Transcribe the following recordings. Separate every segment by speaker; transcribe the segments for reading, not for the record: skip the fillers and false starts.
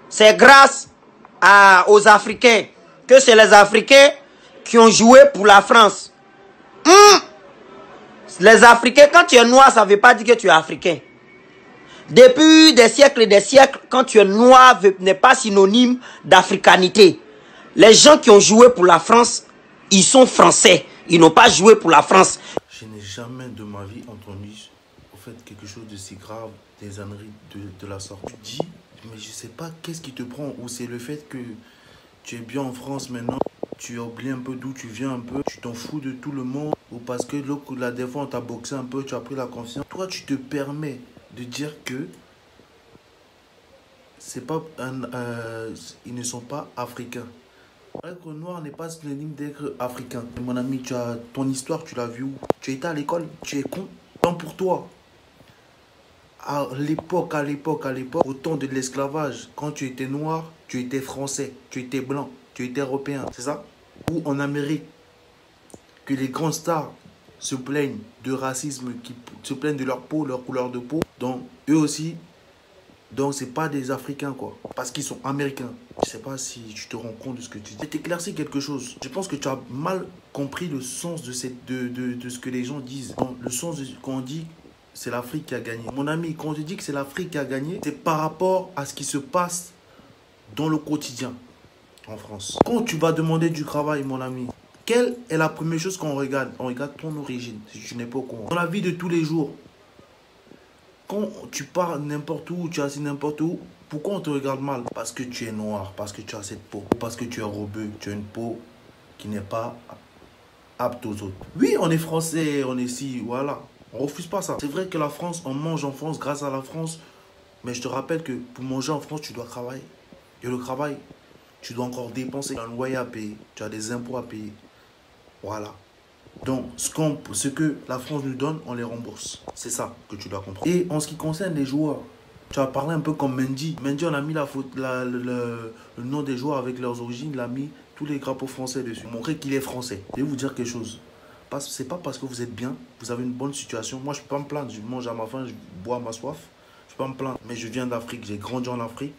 Speaker 1: c'est grâce aux Africains que c'est les Africains qui ont joué pour la France. Les Africains, quand tu es noir, ça ne veut pas dire que tu es africain. Depuis des siècles et des siècles, quand tu es noir, n'est pas synonyme d'africanité. Les gens qui ont joué pour la France, ils sont français. Ils n'ont pas joué pour la France.
Speaker 2: Je n'ai jamais de ma vie entendu au fait quelque chose de si grave, des âneries de la sorte. Tu dis, mais je sais pas qu'est-ce qui te prend, ou c'est le fait que tu es bien en France maintenant, tu as oublié un peu d'où tu viens un peu, tu t'en fous de tout le monde, ou parce que la dernière fois on t'a boxé un peu, tu as pris la confiance. Toi tu te permets de dire que c'est pas ils ne sont pas africains. Être noir n'est pas synonyme d'être africain. Mon ami, tu as ton histoire, tu l'as vu où? Tu étais à l'école, tu es con. Tant pour toi. À l'époque, au temps de l'esclavage, quand tu étais noir, tu étais français, tu étais blanc, tu étais européen, c'est ça? Ou en Amérique, que les grandes stars se plaignent de racisme, qui se plaignent de leur peau, leur couleur de peau. Donc, eux aussi, donc c'est pas des Africains quoi, parce qu'ils sont américains. Je sais pas si tu te rends compte de ce que tu dis. Je vais t'éclaircir quelque chose. Je pense que tu as mal compris le sens de ce que les gens disent. Donc, le sens quand on dit c'est l'Afrique qui a gagné. Mon ami, quand on te dit que c'est l'Afrique qui a gagné, c'est par rapport à ce qui se passe dans le quotidien en France. Quand tu vas demander du travail, mon ami, quelle est la première chose qu'on regarde? On regarde ton origine, si tu n'es pas au courant. Dans la vie de tous les jours, quand tu pars n'importe où, tu es assis n'importe où, pourquoi on te regarde mal? Parce que tu es noir, parce que tu as cette peau, parce que tu es robeux, tu as une peau qui n'est pas apte aux autres. Oui, on est français, on est ici, voilà. On refuse pas ça. C'est vrai que la France, on mange en France grâce à la France, mais je te rappelle que pour manger en France, tu dois travailler. Et le travail, tu dois encore dépenser. Tu as un loyer à payer, tu as des impôts à payer. Voilà. Donc, ce que la France nous donne, on les rembourse. C'est ça que tu dois comprendre. Et en ce qui concerne les joueurs, tu as parlé un peu comme Mendy. Mendy, on a mis le nom des joueurs avec leurs origines, il a mis tous les drapeaux français dessus. Montrer qu'il est français. Je vais vous dire quelque chose. C'est pas parce que vous êtes bien, vous avez une bonne situation. Moi, je ne peux pas me plaindre. Je mange à ma faim, je bois à ma soif. Je ne peux pas me plaindre. Mais je viens d'Afrique, j'ai grandi en Afrique.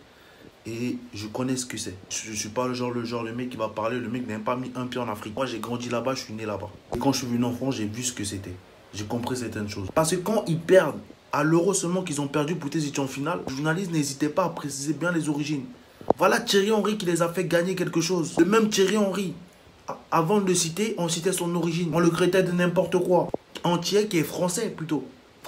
Speaker 2: Et je connais ce que c'est. Je ne suis pas le mec qui va parler, le mec n'a pas mis un pied en Afrique. Moi, j'ai grandi là-bas, je suis né là-bas. Et quand je suis venu en France, j'ai vu ce que c'était. J'ai compris certaines choses. Parce que quand ils perdent, à l'Euro seulement qu'ils ont perdu pour qu'ils étaient en finale, les journalistes n'hésitaient pas à préciser bien les origines. Voilà Thierry Henry qui les a fait gagner quelque chose. Le même Thierry Henry, avant de le citer, on citait son origine. On le traitait de n'importe quoi. Entier qui est français plutôt.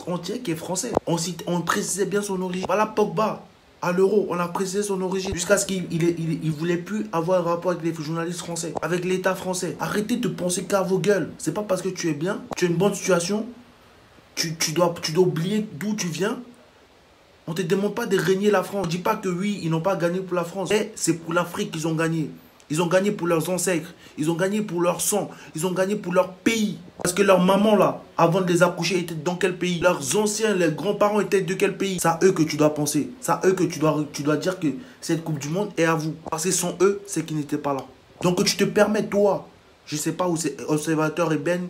Speaker 2: Entier qui est français. On précisait bien son origine. Voilà Pogba. À l'Euro, on a précisé son origine. Jusqu'à ce qu'il ne voulait plus avoir un rapport avec les journalistes français, avec l'État français. Arrêtez de penser qu'à vos gueules. C'est pas parce que tu es bien, tu as une bonne situation, tu dois oublier d'où tu viens. On ne te demande pas de régner la France. On ne dit pas que oui, ils n'ont pas gagné pour la France. Mais c'est pour l'Afrique qu'ils ont gagné. Ils ont gagné pour leurs ancêtres. Ils ont gagné pour leur sang. Ils ont gagné pour leur pays. Parce que leur maman, là, avant de les accoucher, était dans quel pays? Leurs anciens, les grands-parents étaient de quel pays? C'est à eux que tu dois penser. C'est à eux que tu dois dire que cette Coupe du Monde est à vous. Parce que sans eux, c'est qu'ils n'étaient pas là. Donc tu te permets, toi, je ne sais pas où c'est, observateur et Ben,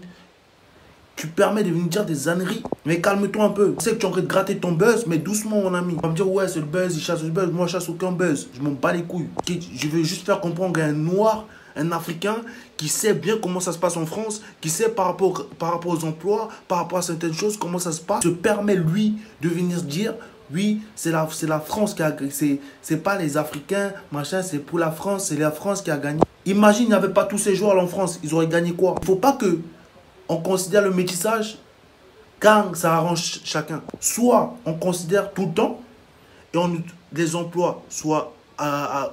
Speaker 2: tu permets de venir dire des âneries. Mais calme-toi un peu. Je sais que tu es en train de gratter ton buzz, mais doucement, mon ami. On va me dire, ouais, c'est le buzz, il chasse le buzz. Moi, je chasse aucun buzz. Je m'en bats les couilles. Je veux juste faire comprendre qu'un noir, un Africain, qui sait bien comment ça se passe en France, qui sait par rapport aux emplois, par rapport à certaines choses, comment ça se passe, se permet, lui, de venir dire, oui, c'est la France qui a gagné. C'est pas les Africains, machin, c'est pour la France, c'est la France qui a gagné. Imagine, il n'y avait pas tous ces joueurs là en France, ils auraient gagné quoi? Il ne faut pas que on considère le métissage quand ça arrange chacun. Soit on considère tout le temps et les emplois soient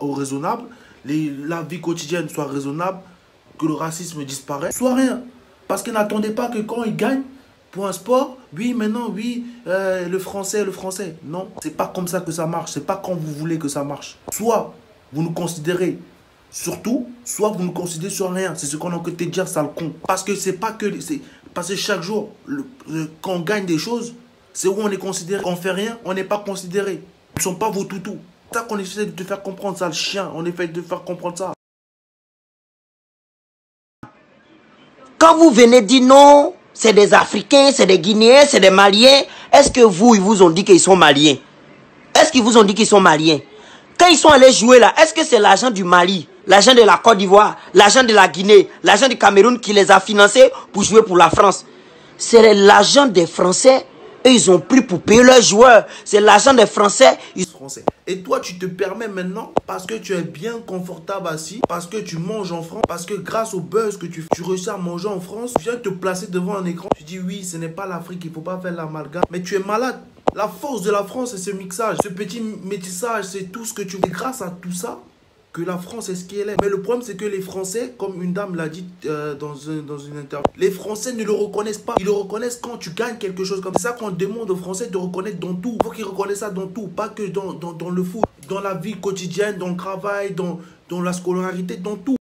Speaker 2: au raisonnable, la vie quotidienne soit raisonnable, que le racisme disparaisse, soit rien. Parce que n'attendez pas que quand ils gagnent pour un sport, oui, maintenant, oui, le français. Non, c'est pas comme ça que ça marche. C'est pas quand vous voulez que ça marche. Soit vous nous considérez surtout, soit vous nous considérez sur rien. C'est ce qu'on a côté dire, sale con. Parce que c'est pas que... Parce que chaque jour, quand on gagne des choses, c'est où on est considéré. Quand on fait rien, on n'est pas considéré. Ils ne sont pas vos toutous. C'est ça qu'on essaie de te faire comprendre, ça, le chien. On essaie de te faire comprendre ça.
Speaker 1: Quand vous venez dire non, c'est des Africains, c'est des Guinéens, c'est des Maliens, est-ce que ils vous ont dit qu'ils sont Maliens? Est-ce qu'ils vous ont dit qu'ils sont Maliens? Quand ils sont allés jouer là, est-ce que c'est l'argent du Mali, l'argent de la Côte d'Ivoire, l'argent de la Guinée, l'argent du Cameroun qui les a financés pour jouer pour la France? C'est l'argent des Français. Et ils ont pris pour payer leurs joueurs. C'est l'argent des Français.
Speaker 2: Et toi, tu te permets maintenant, parce que tu es bien confortable assis, parce que tu manges en France, parce que grâce au buzz que tu réussis à manger en France, tu viens te placer devant un écran. Tu dis oui, ce n'est pas l'Afrique, il ne faut pas faire l'amalgame. Mais tu es malade. La force de la France, c'est ce mixage, ce petit métissage, c'est tout ce que tu veux. Et grâce à tout ça, que la France est ce qu'elle est. Mais le problème, c'est que les Français, comme une dame l'a dit dans une interview, les Français ne le reconnaissent pas. Ils le reconnaissent quand tu gagnes quelque chose comme ça. C'est ça qu'on demande aux Français de reconnaître dans tout. Il faut qu'ils reconnaissent ça dans tout, pas que dans le foot, dans la vie quotidienne, dans le travail, dans la scolarité, dans tout.